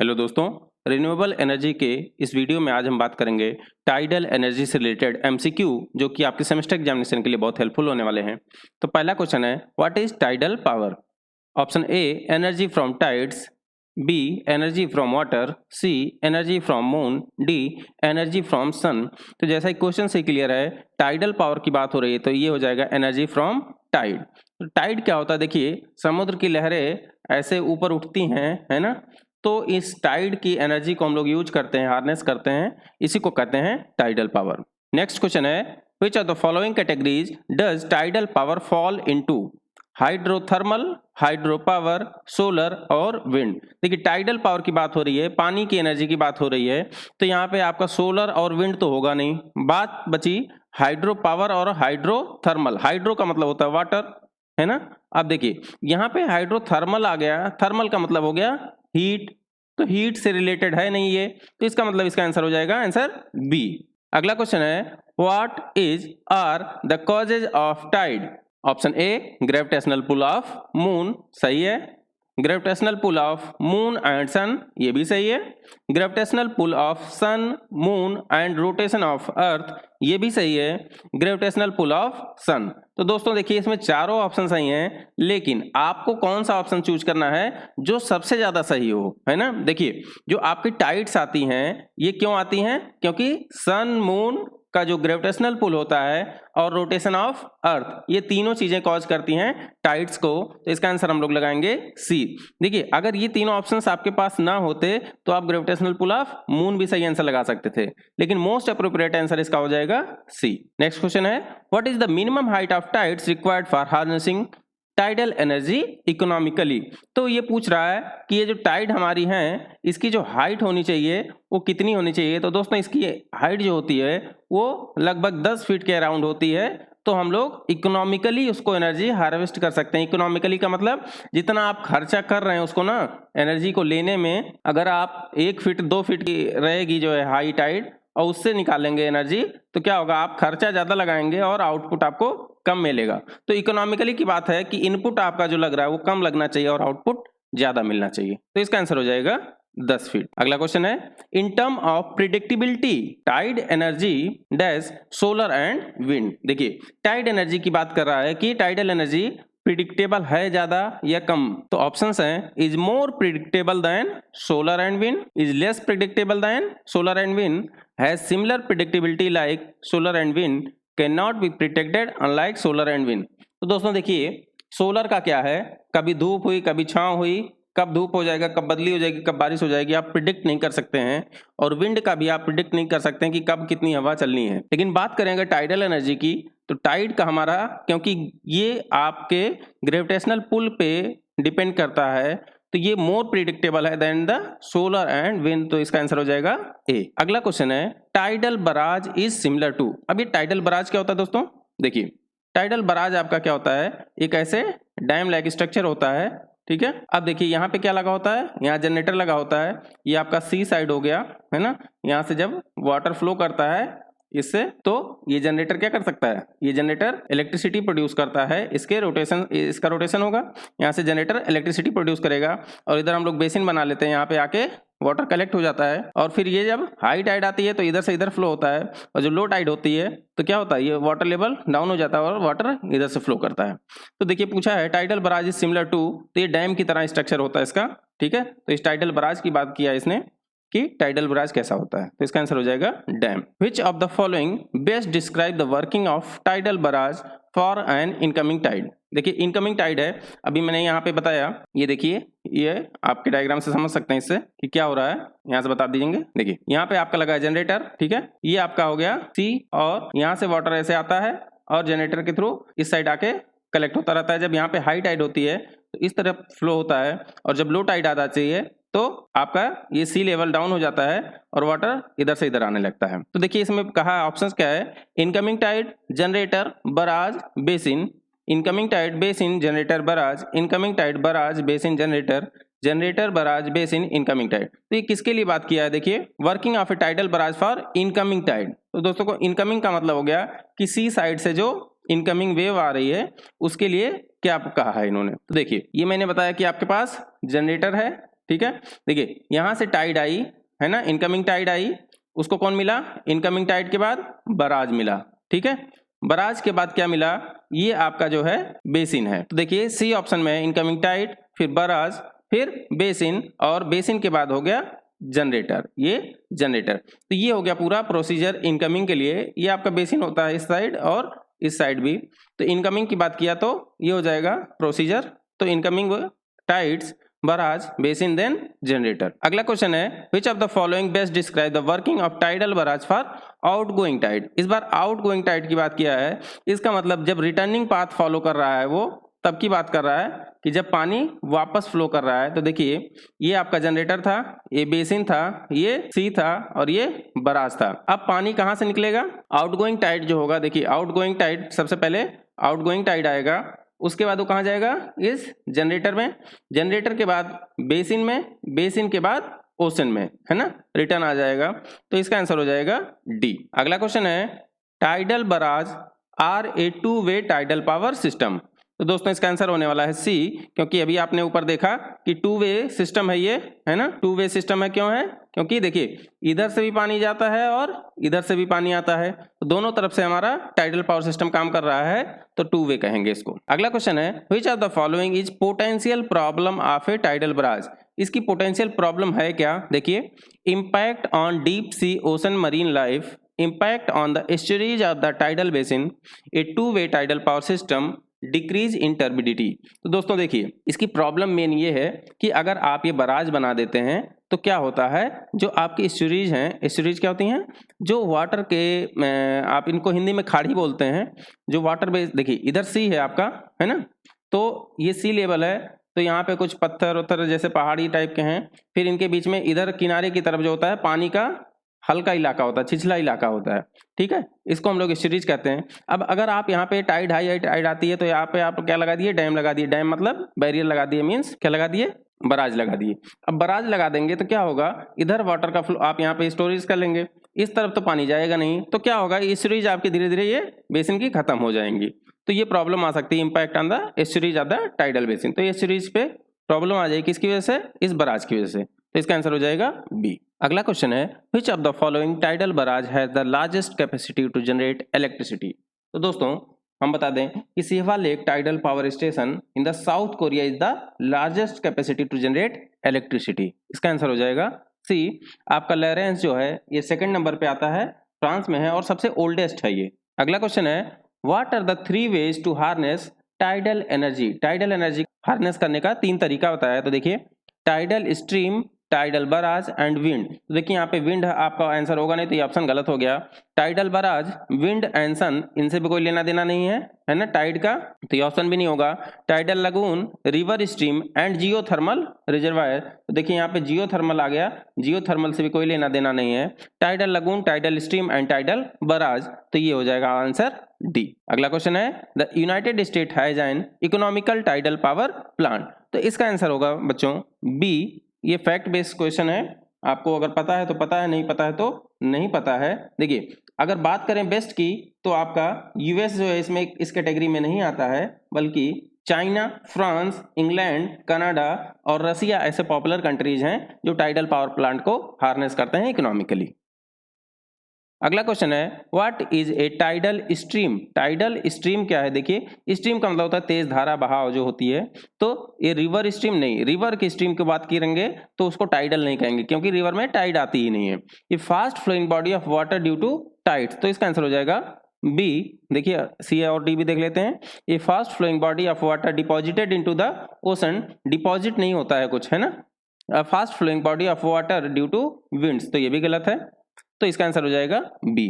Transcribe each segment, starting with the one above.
Hello दोस्तों, renewable energy के इस वीडियो में आज हम बात करेंगे टाइडल एनर्जी से रिलेटेड एमसीक्यू जो कि आपके सेमेस्टर एग्जामिनेशन के लिए बहुत हेल्पफुल होने वाले हैं। तो पहला क्वेश्चन है, what is tidal power? Option A energy from tides, B energy from water, C energy from moon, D energy from sun. तो जैसा ही क्वेश्चन से क्लियर है, टाइडल पावर की बात हो रही है तो ये हो जाएगा एनर्जी फ्रॉम टाइड। तो टाइड क्या होता है? देखिए, समुद्र की लहरें ऐसे ऊपर उठती हैं, है ना। तो इस टाइड की एनर्जी को हम लोग यूज करते हैं, हार्नेस करते हैं, इसी को कहते हैं टाइडल पावर। नेक्स्ट क्वेश्चन है, which of the following categories does tidal power fall into? Hydrothermal, hydro power, solar और विंड। देखिए, टाइडल पावर की बात हो रही है, पानी की एनर्जी की बात हो रही है, तो यहाँ पे आपका सोलर और विंड तो होगा नहीं, बात बची हाइड्रो पावर और हाइड्रोथर्मल। हाइड्रो का मतलब होता है वाटर, है ना। अब देखिए यहाँ पे हाइड्रोथर्मल आ गया, थर्मल का मतलब हो गया हीट, तो हीट से रिलेटेड है नहीं ये, तो इसका मतलब इसका आंसर हो जाएगा आंसर बी। अगला क्वेश्चन है, what is are the causes of tide? Option A gravitational pull of moon, सही है। Gravitational pull of moon and sun, ये भी सही है। Gravitational pull of sun, moon and rotation of earth, ये भी सही है। Gravitational pull of sun. तो दोस्तों देखिए, इसमें चारों ऑप्शन सही हैं, लेकिन आपको कौन सा ऑप्शन चूज करना है जो सबसे ज्यादा सही हो, है ना। देखिए, जो आपकी टाइड्स आती हैं, ये क्यों आती हैं? क्योंकि सन मून का जो ग्रेविटेशनल पुल होता है और रोटेशन ऑफ अर्थ, ये तीनों चीजें कॉज करती हैं टाइड्स को, तो इसका आंसर हम लोग लगाएंगे सी। देखिए, अगर ये तीनों ऑप्शंस आपके पास ना होते तो आप ग्रेविटेशनल पुल ऑफ मून भी सही आंसर लगा सकते थे, लेकिन मोस्ट अप्रोप्रिएट आंसर इसका हो जाएगा सी। नेक्स्ट क्वेश्चन है, what is the minimum height of tides required for harnessing tidal energy economically? तो ये पूछ रहा है कि ये जो टाइड हमारी हैं, इसकी जो हाइट होनी चाहिए वो कितनी होनी चाहिए। तो दोस्तों, इसकी हाइट जो होती है वो लगभग 10 फीट के अराउंड होती है, तो हम लोग इकोनॉमिकली उसको एनर्जी हार्वेस्ट कर सकते हैं। इकोनॉमिकली का मतलब जितना आप खर्चा कर रहे हैं उसको ना, एनर्जी को लेने में, अगर आप 1 फीट 2 फीट की रहेगी जो है हाई टाइड और उससे निकालेंगे एनर्जी, तो क्या होगा, आप खर्चा ज्यादा लगाएंगे और आउटपुट आपको कम मिलेगा। तो इकोनॉमिकली की बात है कि इनपुट आपका जो लग रहा है वो कम लगना चाहिए और आउटपुट ज्यादा मिलना चाहिए, तो इसका आंसर हो जाएगा 10 फीट। अगला क्वेश्चन है, in term of predictability tide energy dash solar and wind. देखिए, टाइड एनर्जी की बात कर रहा है कि टाइडल एनर्जी प्रिडिक्टेबल है ज्यादा या कम। तो ऑप्शंस हैं, is more predictable than solar and wind, is less predictable than solar and wind, has similar predictability like solar and wind, can not be predicted unlike solar and wind. तो दोस्तों देखिए, solar का क्या है, कभी धूप हुई कभी छांव हुई, कब धूप हो जाएगा, कब बदली हो जाएगी, कब बारिश हो जाएगी, आप प्रिडिक्ट नहीं कर सकते हैं। और विंड का भी आप प्रिडिक्ट नहीं कर सकते हैं कि कब कितनी हवा चलनी है। लेकिन बात करेंगे टाइडल एनर्जी की, तो टाइड का हमारा, क्योंकि ये आपके ग्रेविटेशनल पुल पे डिपेंड करता है, तो ये मोर प्रिडिक्टेबल है than the solar and wind, तो इसका आंसर हो जाएगा ए। अगला क्वेश्चन है, tidal barrage is similar to. अब ये टाइडल बराज क्या होता है दोस्तों? देखिए, टाइडल बराज आपका क्या होता है, एक ऐसे डैम लाइक स्ट्रक्चर होता है, ठीक है। अब देखिए यहाँ पे क्या लगा होता है, यहाँ जनरेटर लगा होता है, ये आपका सी साइड हो गया, है ना। यहाँ से जब वाटर फ्लो करता है इससे, तो ये जनरेटर क्या कर सकता है, ये जनरेटर इलेक्ट्रिसिटी प्रोड्यूस करता है, इसके रोटेशन, इसका रोटेशन होगा, यहाँ से जनरेटर इलेक्ट्रिसिटी प्रोड्यूस करेगा, और इधर हम लोग बेसिन बना लेते हैं, यहाँ पे आके वाटर कलेक्ट हो जाता है, और फिर ये जब हाई टाइड आती है तो इधर से इधर फ्लो होता है, और जो लो टाइड होती है तो क्या होता है, ये वाटर लेवल डाउन हो जाता है और वाटर इधर से फ्लो करता है। तो देखिए, पूछा है tidal barrage is similar to, तो ये डैम की तरह स्ट्रक्चर होता है इसका, ठीक है। तो इस टाइडल बराज की बात किया इसने कि टाइडल बराज कैसा होता है, तो इसका आंसर हो जाएगा dam. Which of the following best describe the working of tidal barrage for an incoming tide? देखिए, इनकमिंग टाइड है, अभी मैंने यहाँ पे बताया, ये देखिए, ये आपके डायग्राम से समझ सकते हैं इससे कि क्या हो रहा है, यहाँ से बता दीजिए। देखिए, यहाँ पे आपका लगा है जनरेटर, ठीक है, ये आपका हो गया सी, और यहाँ से वाटर ऐसे आता है और जनरेटर के थ्रू इस साइड आके कलेक्ट होता रहता है। जब यहाँ पे हाई टाइड होती है तो इस तरफ फ्लो होता है, और जब लो टाइड आता चाहिए तो आपका ये सी लेवल डाउन हो जाता है और वाटर इधर से इधर आने लगता है। तो देखिए, इसमें कहा ऑप्शंस क्या है, incoming tide, generator, barrage, basin, incoming tide, basin, generator, barrage, incoming tide, barrage, basin, generator, generator, barrage, basin, incoming tide. तो ये किसके लिए बात किया है? देखिए, working of a tidal barrage for incoming tide. तो दोस्तों को इनकमिंग का मतलब हो गया कि सी साइड से जो इनकमिंग वेव आ रही है उसके लिए क्या कहा है इन्होंने। तो देखिए, ये मैंने बताया कि आपके पास जनरेटर है, ठीक है। देखिए यहाँ से टाइड आई है ना, इनकमिंग टाइड आई, उसको कौन मिला, इनकमिंग टाइड के बाद बराज मिला, ठीक है। बराज के बाद क्या मिला, ये आपका जो है बेसिन है। तो देखिए सी ऑप्शन में है इनकमिंग टाइड, फिर बराज, फिर बेसिन, और बेसिन के बाद हो गया जनरेटर, ये जनरेटर। तो ये हो गया पूरा प्रोसीजर इनकमिंग के लिए। ये आपका बेसिन होता है इस साइड और इस साइड भी। तो इनकमिंग की बात किया तो ये हो जाएगा प्रोसीजर। तो incoming tides, barrage, basin, then generator. अगला क्वेश्चन है which of the following best describe the working of tidal barrage for outgoing tide. इस बार आउटगोइंग टाइड की बात किया है, इसका मतलब जब रिटर्निंग पाथ फॉलो कर रहा है वो तब की बात कर रहा है कि जब पानी वापस फ्लो कर रहा है। तो देखिए ये आपका जनरेटर था, ये बेसिन था, ये सी था और ये बराज था। अब पानी कहाँ से निकलेगा, आउटगोइंग टाइड जो होगा, देखिए आउटगोइंग टाइड सबसे पहले आउटगोइंग टाइड आएगा, उसके बाद वो कहाँ जाएगा, इस जनरेटर में, जनरेटर के बाद बेसिन में, बेसिन के बाद ओशन में, है ना, रिटर्न आ जाएगा। तो इसका आंसर हो जाएगा डी। अगला क्वेश्चन है tidal barrage are a two way tidal power system. तो दोस्तों इसका आंसर होने वाला है सी, क्योंकि अभी आपने ऊपर देखा कि टू वे सिस्टम है ये, है ना, टू वे सिस्टम है। क्यों है, क्योंकि देखिए इधर से भी पानी जाता है और इधर से भी पानी आता है, तो दोनों तरफ से हमारा टाइडल पावर सिस्टम काम कर रहा है, तो टू वे कहेंगे इसको। अगला क्वेश्चन है which of the following is potential problem of a tidal barrage. इसकी पोटेंशियल प्रॉब्लम है क्या, देखिए impact on deep sea ocean marine life, impact on the estuaries of the tidal basin, A two way tidal power system, decrease in turbidity. तो दोस्तों देखिए इसकी problem main ये है कि अगर आप ये बराज बना देते हैं तो क्या होता है, जो आपकी एस्चुरीज हैं, एस्चुरीज क्या होती हैं, जो वाटर के आप इनको हिंदी में खाड़ी बोलते हैं, जो वाटर बेस, देखिए इधर सी है आपका, है ना, तो ये सी लेवल है, तो यहाँ पे कुछ पत्थर उत्थर जैसे पहाड़ी टाइप के हैं, फिर इनके बीच में इधर किनारे की तरफ जो होता है पानी का हल्का इलाका होता है, छिछला इलाका होता है, ठीक है, इसको हम लोग एस्चुरीज कहते हैं। अब अगर आप यहाँ पे टाइड हाई टाइड आती है तो यहाँ पे आप क्या लगा दिए, डैम लगा दिए, डैम मतलब बैरियर लगा दिए, मीन्स क्या लगा दिए, बराज लगा दिए। अब बराज लगा देंगे तो क्या होगा, इधर वाटर का फ्लो आप यहाँ पे स्टोरेज कर लेंगे, इस तरफ तो पानी जाएगा नहीं, तो क्या होगा, एस्चुरीज आपकी धीरे धीरे ये बेसिन की खत्म हो जाएंगी। तो ये प्रॉब्लम आ सकती है, impact on the estuaries of the tidal basin. तो एस्चुरीज पे प्रॉब्लम आ जाएगी किसकी वजह से, इस बराज की वजह से। तो इसका आंसर हो जाएगा बी। अगला क्वेश्चन है which of the following tidal barrage has the largest capacity to generate electricity. तो दोस्तों हम बता दें कि Sihwa lake tidal power station in the South Korea is the largest capacity to generate electricity. इसका answer हो जाएगा सी। आपका लॉरेंस जो है ये सेकंड नंबर पे आता है, फ्रांस में है और सबसे ओल्डेस्ट है ये। अगला क्वेश्चन है what are the 3 ways to harness tidal energy. Tidal energy हार्नेस करने का 3 तरीका होता है। तो देखिए tidal stream, tidal barrage and wind. तो देखिए यहाँ पे विंड आपका आंसर होगा नहीं, तो ये ऑप्शन गलत हो गया। टाइडल बराज, विंड एंड सन, इनसे भी कोई लेना देना नहीं है ना टाइड का, तो ये ऑप्शन भी नहीं होगा। Tidal lagoon, river stream and geothermal reservoir. तो देखिए यहाँ पे जियोथर्मल आ गया, जियोथर्मल से भी कोई लेना देना नहीं है। Tidal lagoon, tidal stream and tidal barrage, तो ये हो जाएगा आंसर डी। अगला क्वेश्चन है the United state has an economical tidal power plant. तो इसका आंसर होगा बच्चों बी। ये फैक्ट बेस्ड क्वेश्चन है, आपको अगर पता है तो पता है, नहीं पता है तो नहीं पता है। देखिए अगर बात करें बेस्ट की तो आपका यूएस जो है इसमें इस कैटेगरी में नहीं आता है, बल्कि चाइना, फ्रांस, इंग्लैंड, कनाडा और रसिया ऐसे पॉपुलर कंट्रीज हैं जो टाइडल पावर प्लांट को हार्नेस करते हैं इकोनॉमिकली। अगला क्वेश्चन है what is a tidal stream. Tidal stream क्या है, देखिए स्ट्रीम का मतलब होता है तेज धारा बहाव जो होती है। तो ये रिवर स्ट्रीम नहीं, रिवर की स्ट्रीम की बात करेंगे तो उसको टाइडल नहीं कहेंगे, क्योंकि रिवर में टाइड आती ही नहीं है। ये fast flowing body of water due to tides, तो इसका आंसर हो जाएगा बी। देखिए सी और डी भी देख लेते हैं। ये fast flowing body of water deposited into the ocean, deposit नहीं होता है कुछ, है ना, fast flowing body of water due to winds, तो ये भी गलत है, तो इसका आंसर हो जाएगा बी।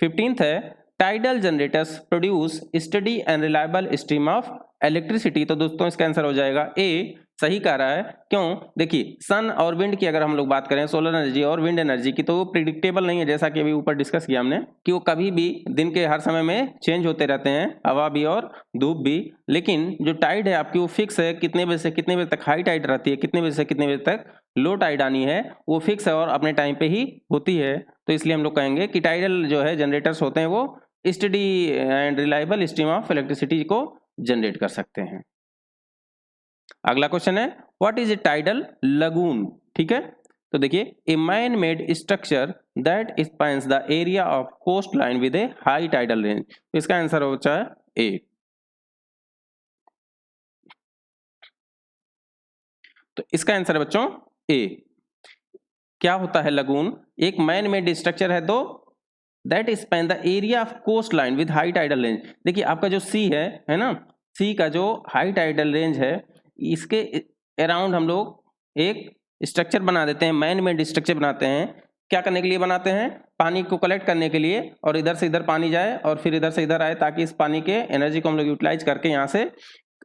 15th है tidal generators produce study and reliable stream of electricity. तो दोस्तों इसका आंसर हो जाएगा ए। सही कह रहा है, क्यों, देखिए सन और विंड की अगर हम लोग बात करें, सोलर एनर्जी और विंड एनर्जी की, तो वो प्रिडिक्टेबल नहीं है, जैसा कि अभी ऊपर डिस्कस किया हमने कि वो कभी भी दिन के हर समय में चेंज होते रहते हैं, हवा भी और धूप भी। लेकिन जो टाइड है आपकी वो फिक्स है, कितने बजे से कितने बजे तक हाई टाइड रहती है, कितने बजे से कितने बजे तक लो टाइड आनी है, वो फिक्स है और अपने टाइम पे ही होती है। तो इसलिए हम लोग कहेंगे कि टाइडल जो है जनरेटर्स होते हैं वो study and reliable stream of electricity को जनरेट कर सकते हैं। अगला क्वेश्चन है what is a tidal lagoon. ठीक है, तो देखिए a man made structure that spans the area of coast line with a high tidal range. तो इसका आंसर होता है ए। तो इसका आंसर है बच्चों ए। क्या होता है लगून? एक मैन मेड स्ट्रक्चर है तो that span the area of coast line with high tidal range. देखिए आपका जो सी है ना, सी का जो हाई टाइडल रेंज है इसके अराउंड हम लोग एक स्ट्रक्चर बना देते हैं, मैन मेड स्ट्रक्चर बनाते हैं। क्या करने के लिए बनाते हैं? पानी को कलेक्ट करने के लिए, और इधर से इधर पानी जाए और फिर इधर से इधर आए, ताकि इस पानी के एनर्जी को हम लोग यूटिलाइज करके यहाँ से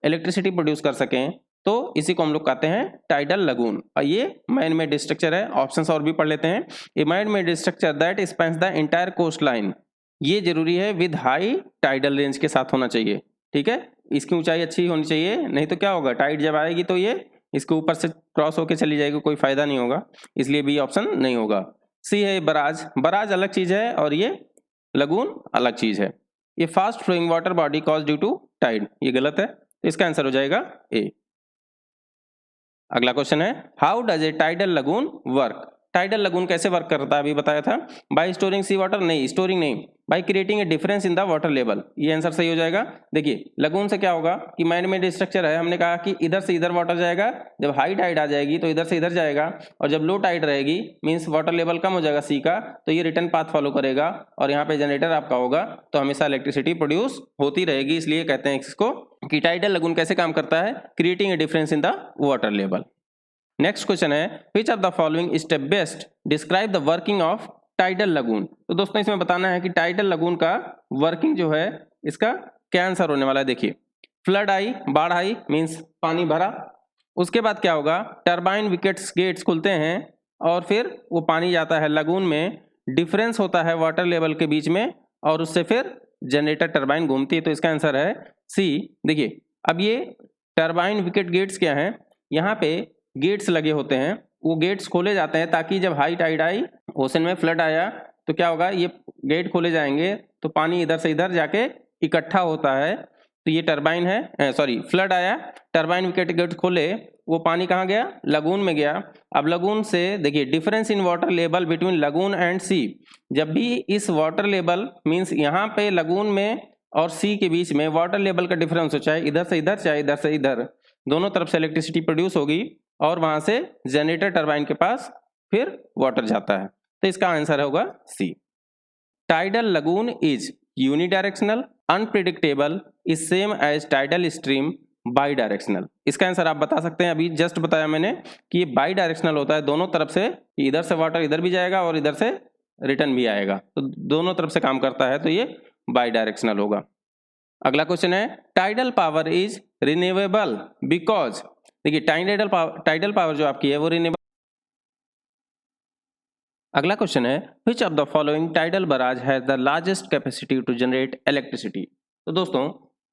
इलेक्ट्रिसिटी प्रोड्यूस कर सकें। तो इसी को हम लोग कहते हैं टाइडल लगून। और ये मैन मेड स्ट्रक्चर है। ऑप्शंस और भी पढ़ लेते हैं। A man made structure that spans the entire coast line, ये जरूरी है विद हाई टाइडल रेंज के साथ होना चाहिए। ठीक है, इसकी ऊंचाई अच्छी होनी चाहिए, नहीं तो क्या होगा, टाइड जब आएगी तो ये इसके ऊपर से क्रॉस होकर चली जाएगी, कोई फायदा नहीं होगा, इसलिए बी ऑप्शन नहीं होगा। सी है बराज। बराज अलग चीज है और ये लगून अलग चीज है। ये fast flowing water body cause due to tide, ये गलत है, तो इसका आंसर हो जाएगा ए। अगला क्वेश्चन है how does A tidal lagoon work. Tidal lagoon कैसे वर्क करता है, अभी बताया था। बाय स्टोरिंग सी वाटर, नहीं स्टोरिंग नहीं, by creating a difference in the water level, ये आंसर सही हो जाएगा। देखिए लगून से क्या होगा कि मैन मेड स्ट्रक्चर है, हमने कहा कि इधर से इधर वाटर जाएगा, जब हाई टाइड आ जाएगी तो इधर से इधर जाएगा, और जब लो टाइड रहेगी मींस वाटर लेवल कम हो जाएगा सी का, तो ये रिटर्न पाथ फॉलो करेगा और यहाँ पे जनरेटर आपका होगा, तो हमेशा इलेक्ट्रिसिटी प्रोड्यूस होती रहेगी। इसलिए कहते हैं इसको कि टाइडल लगून कैसे काम करता है, creating a difference in the water level. Next question है which of the following step best describe the working of tidal lagoon. तो दोस्तों इसमें बताना है कि टाइडल लगून का वर्किंग जो है इसका क्या आंसर होने वाला है। देखिए फ्लड आई, बाढ़ आई मींस पानी भरा, उसके बाद क्या होगा, टरबाइन विकेट्स गेट्स खुलते हैं और फिर वो पानी जाता है लगून में, डिफरेंस होता है वाटर लेवल के बीच में और उससे फिर जनरेटर टरबाइन घूमती है, तो इसका आंसर है सी। देखिए अब ये टरबाइन विकेट गेट्स क्या है, यहाँ पे गेट्स लगे होते हैं, वो गेट्स खोले जाते हैं ताकि जब हाई टाइड आई, ओशन में फ्लड आया, तो क्या होगा, ये गेट खोले जाएंगे तो पानी इधर से इधर जाके इकट्ठा होता है। तो ये टरबाइन है, सॉरी फ्लड आया, टरबाइन विकेट गेट खोले, वो पानी कहाँ गया, लगून में गया। अब लगून से देखिए difference in water level between lagoon and sea, जब भी इस वाटर लेवल मीन्स यहाँ पे लगून में और सी के बीच में वाटर लेवल का डिफरेंस हो, चाहे इधर से इधर चाहे इधर से इधर, दोनों तरफ से इलेक्ट्रिसिटी प्रोड्यूस होगी और वहां से जनरेटर टरबाइन के पास फिर वाटर जाता है, तो इसका आंसर होगा C. Tidal lagoon is unidirectional, unpredictable, is same as tidal stream, bidirectional. इसका आंसर आप बता सकते हैं, अभी जस्ट बताया मैंने कि ये बाई डायरेक्शनल होता है, दोनों तरफ से, इधर से वाटर इधर भी जाएगा और इधर से रिटर्न भी आएगा, तो दोनों तरफ से काम करता है, तो ये बाई डायरेक्शनल होगा। अगला क्वेश्चन है tidal power is renewable because. देखिए टाइडल पावर जो आपकी है वो रिन्यूएबल। अगला क्वेश्चन है which of the following tidal barrage has the largest capacity to generate electricity. तो दोस्तों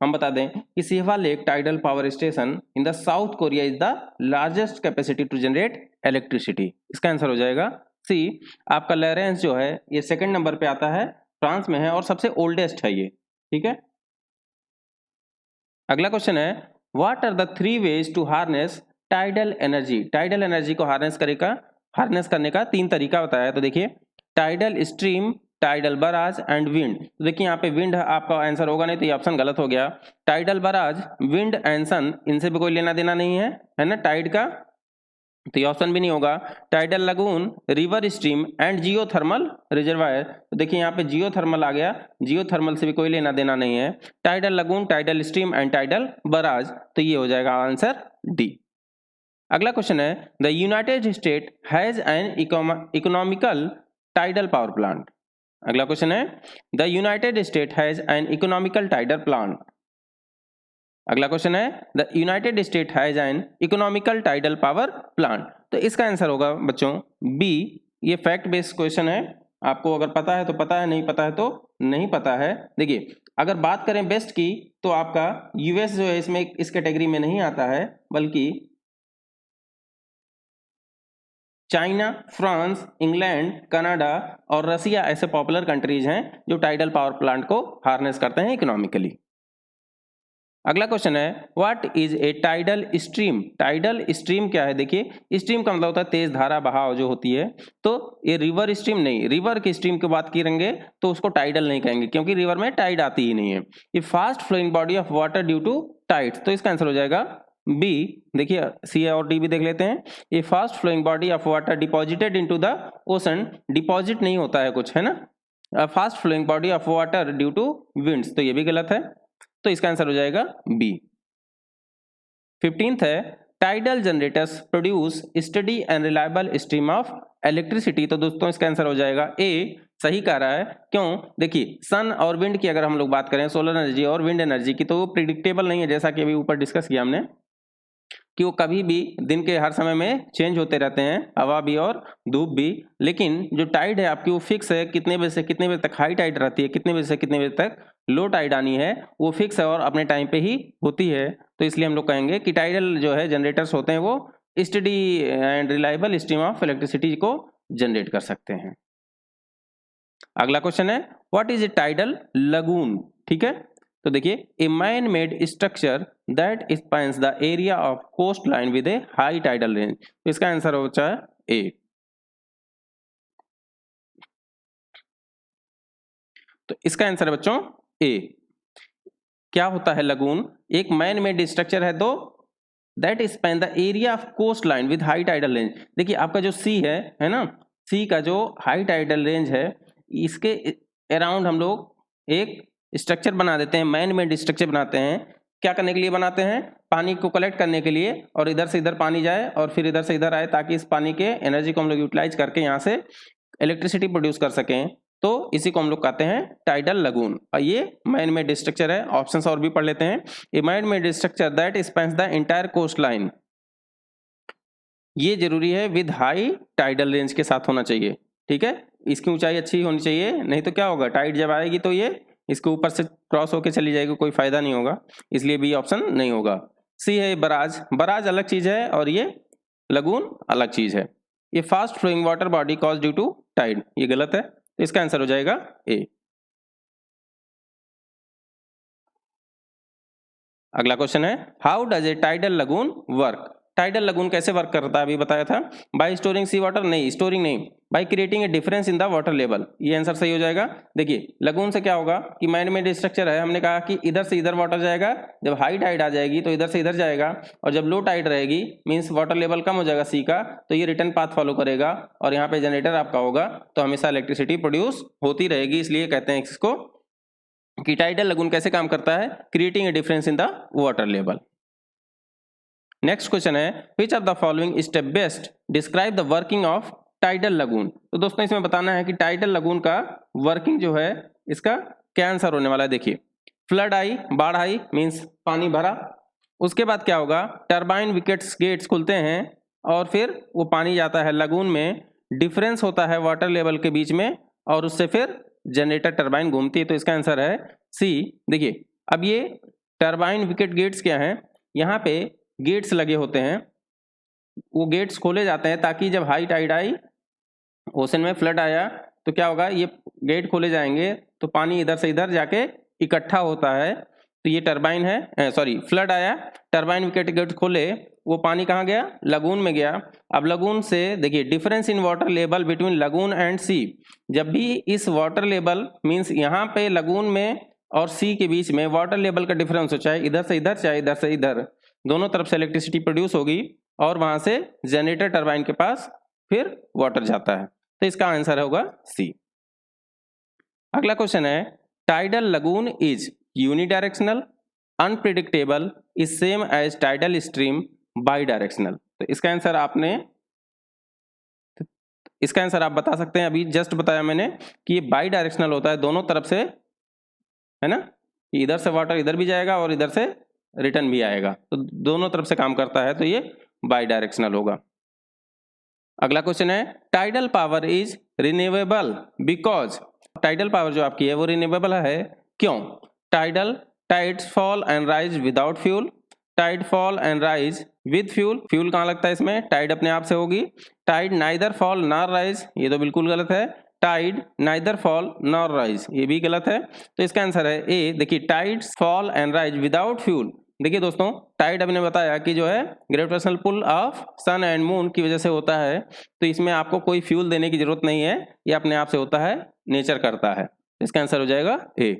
हम बता दें कि Sihwa lake tidal power station in the South Korea is the largest capacity to generate electricity, इसका answer हो जाएगा सी। आपका लॉरेंस जो है ये सेकंड नंबर पे आता है, फ्रांस में है और सबसे ओल्डेस्ट है ये। ठीक है, अगला क्वेश्चन है what are the 3 ways to harness tidal energy. Tidal energy को हार्नेस करने का 3 तरीका बताया है। तो देखिए tidal stream, tidal barrage and wind. तो देखिए यहाँ पे विंड आपका आंसर होगा नहीं, तो ये ऑप्शन गलत हो गया। टाइडल बराज, विंड एंड सन, इनसे भी कोई लेना देना नहीं है ना टाइड का, तो ये ऑप्शन भी नहीं होगा। Tidal lagoon, river stream and geothermal reservoir. तो देखिए यहाँ पे जियोथर्मल आ गया, जियोथर्मल से भी कोई लेना देना नहीं है। Tidal lagoon, tidal stream and tidal barrage, तो ये हो जाएगा आंसर डी। अगला क्वेश्चन है the United state has an economical tidal power plant. अगला क्वेश्चन है the United state has an economical tidal plant. अगला क्वेश्चन है the United state has an economical tidal power plant. तो इसका answer होगा बच्चों बी। ये फैक्ट बेस्ड क्वेश्चन है, आपको अगर पता है तो पता है, नहीं पता है तो नहीं पता है। देखिए अगर बात करें बेस्ट की, तो आपका यूएस जो है इसमें इस कैटेगरी में नहीं आता है, बल्कि चाइना, फ्रांस, इंग्लैंड, कनाडा और रसिया ऐसे पॉपुलर कंट्रीज हैं जो टाइडल पावर प्लांट को हार्नेस करते हैं इकोनॉमिकली। अगला क्वेश्चन है what is a tidal stream. Tidal stream क्या है? देखिए स्ट्रीम का मतलब होता है तेज धारा बहाव जो होती है, तो ये रिवर स्ट्रीम नहीं, रिवर की स्ट्रीम की बात करेंगे तो उसको टाइडल नहीं कहेंगे क्योंकि रिवर में टाइड आती ही नहीं है। ये fast flowing body of water due to tides, तो इसका आंसर हो जाएगा बी। देखिए सी और डी भी देख लेते हैं। ये fast flowing body of water deposited into the ocean, deposit नहीं होता है कुछ, है ना, fast flowing body of water due to winds, तो ये भी गलत है, तो इसका आंसर हो जाएगा बी। 15th है tidal generators produce study and reliable stream of electricity, तो दोस्तों इसका आंसर हो जाएगा ए। सही कह रहा है, क्यों? देखिए सन और विंड की अगर हम लोग बात करें, सोलर एनर्जी और विंड एनर्जी की, तो वो प्रिडिक्टेबल नहीं है, जैसा कि अभी ऊपर डिस्कस किया हमने कि वो कभी भी दिन के हर समय में चेंज होते रहते हैं, हवा भी और धूप भी। लेकिन जो टाइड है आपकी वो फिक्स है, कितने बजे से कितने बजे तक हाई टाइड रहती है, कितने बजे से कितने बजे तक लो टाइड आनी है, वो फिक्स है और अपने टाइम पे ही होती है। तो इसलिए हम लोग कहेंगे कि टाइडल जो है जनरेटर्स होते हैं वो study and reliable stream of electricity को जनरेट कर सकते हैं। अगला क्वेश्चन है what is a tidal lagoon. ठीक है, तो देखिए a man made structure that spans the area of coast line with a high tidal range, तो इसका आंसर होता है ए। तो इसका आंसर है बच्चों ए। क्या होता है लगून? एक मैन मेड स्ट्रक्चर है तो that span the area of coast line with high tidal range. देखिए आपका जो सी है ना, सी का जो हाई टाइडल रेंज है, इसके अराउंड हम लोग एक स्ट्रक्चर बना देते हैं, मैन मेड स्ट्रक्चर बनाते हैं। क्या करने के लिए बनाते हैं? पानी को कलेक्ट करने के लिए, और इधर से इधर पानी जाए और फिर इधर से इधर आए, ताकि इस पानी के एनर्जी को हम लोग यूटिलाइज करके यहाँ से इलेक्ट्रिसिटी प्रोड्यूस कर सकें। तो इसी को हम लोग कहते हैं टाइडल लगून, और ये मैन मेड स्ट्रक्चर है। ऑप्शंस और भी पढ़ लेते हैं। A man made structure that spans the entire coast line, ये जरूरी है विद हाई टाइडल रेंज के साथ होना चाहिए। ठीक है, इसकी ऊंचाई अच्छी होनी चाहिए, नहीं तो क्या होगा, टाइड जब आएगी तो ये इसके ऊपर से क्रॉस होके चली जाएगी, कोई फायदा नहीं होगा, इसलिए बी ऑप्शन नहीं होगा। सी है बराज। बराज अलग चीज है और ये लगून अलग चीज है। ये fast flowing water body cause due to tide, ये गलत है, तो इसका आंसर हो जाएगा ए। अगला क्वेश्चन है how does A tidal lagoon work. Tidal lagoon कैसे वर्क करता है? अभी बताया था। बाय स्टोरिंग सी वाटर, नहीं स्टोरिंग नहीं, by creating a difference in the water level, ये आंसर सही हो जाएगा। देखिए लगून से क्या होगा कि मैन मेड स्ट्रक्चर है, हमने कहा कि इधर से इधर वाटर जाएगा, जब हाई टाइड आ जाएगी तो इधर से इधर जाएगा, और जब लो टाइड रहेगी मीन्स वाटर लेवल कम हो जाएगा सी का, तो ये रिटर्न पाथ फॉलो करेगा और यहाँ पे जनरेटर आपका होगा, तो हमेशा इलेक्ट्रिसिटी प्रोड्यूस होती रहेगी। इसलिए कहते हैं इसको कि टाइडल लगून कैसे काम करता है, creating a difference in the water level. Next question है which of the following step best describe the working of tidal lagoon. तो दोस्तों इसमें बताना है कि टाइडल लगून का वर्किंग जो है, इसका क्या आंसर होने वाला है। देखिए फ्लड आई, बाढ़ आई मीन्स पानी भरा, उसके बाद क्या होगा, टरबाइन विकेट्स गेट्स खुलते हैं और फिर वो पानी जाता है लगून में, डिफरेंस होता है वाटर लेवल के बीच में, और उससे फिर जनरेटर टरबाइन घूमती है, तो इसका आंसर है सी। देखिए अब ये टरबाइन विकेट गेट्स क्या हैं, यहाँ पे गेट्स लगे होते हैं, वो गेट्स खोले जाते हैं ताकि जब हाई टाइड आई, ओशन में फ्लड आया, तो क्या होगा, ये गेट खोले जाएंगे तो पानी इधर से इधर जाके इकट्ठा होता है, तो ये टरबाइन है, सॉरी फ्लड आया, टरबाइन विकेट गेट खोले, वो पानी कहाँ गया, लगून में गया। अब लगून से देखिए difference in water level between lagoon and sea, जब भी इस वाटर लेवल मीन्स यहाँ पे लगून में और सी के बीच में वाटर लेवल का डिफरेंस हो, चाहे इधर से इधर चाहे इधर से इधर, दोनों तरफ से इलेक्ट्रिसिटी प्रोड्यूस होगी और वहां से जनरेटर टरबाइन के पास फिर वाटर जाता है, तो इसका आंसर होगा सी। अगला क्वेश्चन है tidal lagoon is unidirectional, unpredictable, is same as tidal stream, bidirectional, तो इसका आंसर आप बता सकते हैं। अभी जस्ट बताया मैंने कि ये बाई डायरेक्शनल होता है, दोनों तरफ से, है ना, कि इधर से वाटर इधर भी जाएगा और इधर से रिटर्न भी आएगा, तो दोनों तरफ से काम करता है, तो ये बाई डायरेक्शनल होगा। अगला क्वेश्चन है tidal power is renewable because, tidal power जो आपकी है वो रिन्यूएबल है, क्यों? Tides fall and rise without fuel, tide fall and rise with fuel, fuel कहाँ लगता है इसमें, टाइड अपने आप से होगी, tide neither fall nor rise, ये तो बिल्कुल गलत है, tide neither fall nor rise, ये भी गलत है, तो इसका आंसर है ए। देखिए tides fall and rise without fuel, देखिए दोस्तों, टाइड हमने बताया कि जो है gravitational pull of sun and moon की वजह से होता है, तो इसमें आपको कोई फ्यूल देने की जरूरत नहीं है, ये अपने आप से होता है, नेचर करता है। इसका आंसर हो जाएगा ए।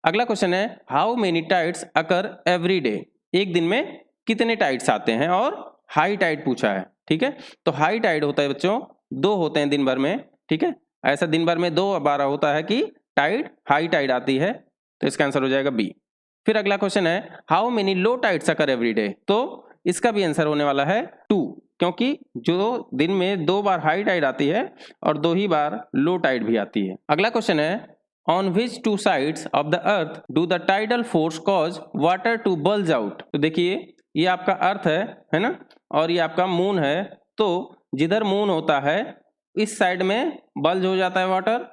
अगला क्वेश्चन है how many tides occur every day, एक दिन में कितने टाइड्स आते हैं, और हाई टाइड पूछा है। ठीक है, तो हाई टाइड होता है बच्चों 2 होते हैं दिन भर में। ठीक है, ऐसा दिन भर में 2 बार होता है कि टाइड हाई टाइड आती है, तो इसका आंसर हो जाएगा बी। फिर अगला क्वेश्चन है how many low tides occur every day, तो इसका भी आंसर होने वाला है 2, क्योंकि जो दिन में 2 बार हाई टाइड आती है और 2 ही बार लो टाइड भी आती है। अगला क्वेश्चन है on which 2 sides of the earth do the tidal force cause water to bulge out. तो देखिए ये आपका अर्थ है ना, और ये आपका मून है, तो जिधर मून होता है इस साइड में बल्ज हो जाता है वाटर,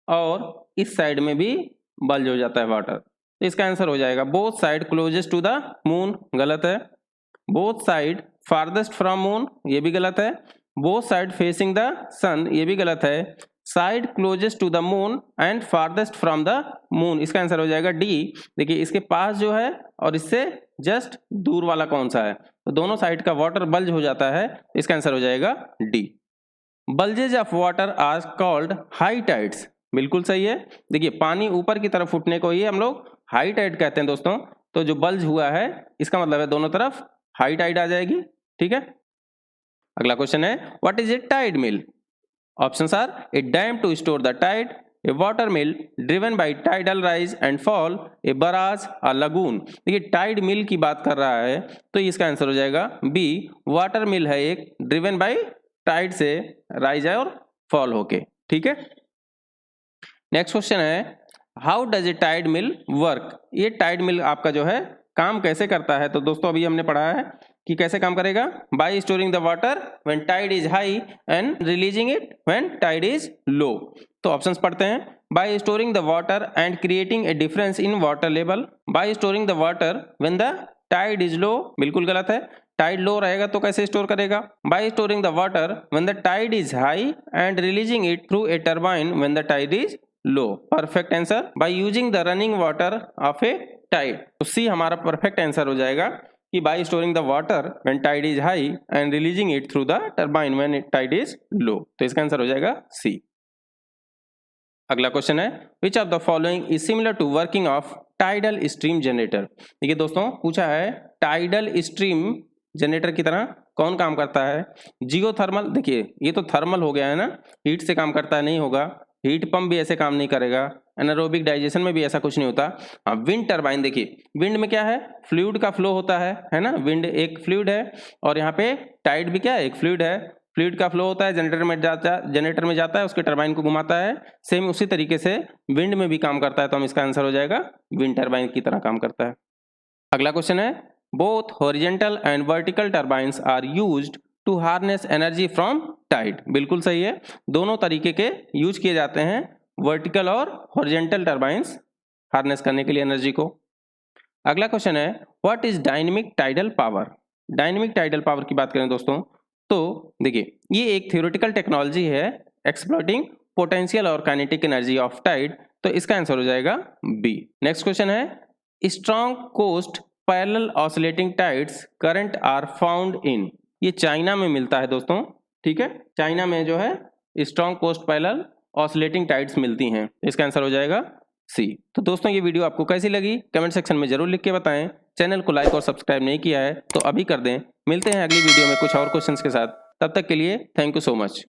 और इस साइड में भी बल्ज हो जाता है वाटर, तो इसका आंसर हो जाएगा both side closest to the moon, गलत है। Both side farthest from moon, ये भी गलत है। Both side facing the sun, ये भी गलत है। Side closest to the moon and farthest from the moon, इसका आंसर हो जाएगा डी। देखिए इसके पास जो है और इससे जस्ट दूर वाला कौन सा है, तो दोनों साइड का वाटर बल्ज हो जाता है, इसका आंसर हो जाएगा D. Bulges of water are called high tides, बिल्कुल सही है। देखिए पानी ऊपर की तरफ उठने को ही हम लोग हाई टाइड कहते हैं दोस्तों, तो जो बल्ज हुआ है इसका मतलब है दोनों तरफ हाई टाइड आ जाएगी। ठीक है, अगला क्वेश्चन है what is a tide mill. Options are a dam to store the tide, a water mill driven by tidal rise and fall, a barrage, a lagoon. देखिए टाइड मिल की बात कर रहा है, तो इसका आंसर हो जाएगा बी, वाटर मिल है एक, ड्रिवन बाय टाइड से राइज है और फॉल होके। ठीक है, नेक्स्ट क्वेश्चन है how does a tide mill work. ये टाइड मिल आपका जो है काम कैसे करता है, तो दोस्तों अभी हमने पढ़ा है कि कैसे काम करेगा, by storing the water when tide is high and releasing it when tide is low. तो ऑप्शंस पढ़ते हैं, by storing the water and creating a difference in water level, by storing the water when the tide is low, बिल्कुल गलत है, Tide लो रहेगा तो कैसे store करेगा, by storing the water when the tide is high and releasing it through a turbine when the tide is low, perfect answer, by using the running water of a tide. तो C हमारा perfect answer हो जाएगा कि by storing the water when tide is high and releasing it through the turbine when tide is low, तो इसका answer हो जाएगा C. अगला क्वेश्चन है which of the following is similar to working of tidal stream generator. देखिए दोस्तों पूछा है टाइडल स्ट्रीम जनरेटर की तरह कौन काम करता है। जियोथर्मल, देखिए ये तो थर्मल हो गया है ना, हीट से काम करता है, नहीं होगा। हीट पंप भी ऐसे काम नहीं करेगा, एनारोबिक डाइजेशन में भी ऐसा कुछ नहीं होता। विंड टरबाइन, देखिए विंड में क्या है, फ्लूइड का फ्लो होता है ना, विंड एक फ्लूइड है, और यहाँ पे टाइड भी क्या है, एक फ्लूइड है। फ्लूइड का फ्लो होता है, जनरेटर में जाता है, उसके टरबाइन को घुमाता है। सेम उसी तरीके से विंड में भी काम करता है, तो हम इसका आंसर हो जाएगा विंड टरबाइन की तरह काम करता है। अगला क्वेश्चन है both horizontal and vertical turbines are used to harness energy from tide, बिल्कुल सही है, दोनों तरीके के यूज किए जाते हैं, वर्टिकल और हॉरिजॉन्टल टरबाइंस हार्नेस करने के लिए एनर्जी को। अगला क्वेश्चन है what is dynamic tidal power. Dynamic tidal power की बात करें दोस्तों, तो देखिए ये एक थ्योरेटिकल टेक्नोलॉजी है एक्सप्लॉइटिंग पोटेंशियल और काइनेटिक एनर्जी ऑफ टाइड, तो इसका आंसर हो जाएगा बी। नेक्स्ट क्वेश्चन है strong coast parallel oscillating tides current are found in. ये चाइना में मिलता है दोस्तों, ठीक है, चाइना में जो है strong coast parallel oscillating tides मिलती हैं, इसका आंसर हो जाएगा सी। तो दोस्तों ये वीडियो आपको कैसी लगी कमेंट सेक्शन में जरूर लिख के बताएं। चैनल को लाइक और सब्सक्राइब नहीं किया है तो अभी कर दें। मिलते हैं अगली वीडियो में कुछ और क्वेश्चंस के साथ, तब तक के लिए थैंक यू सो मच।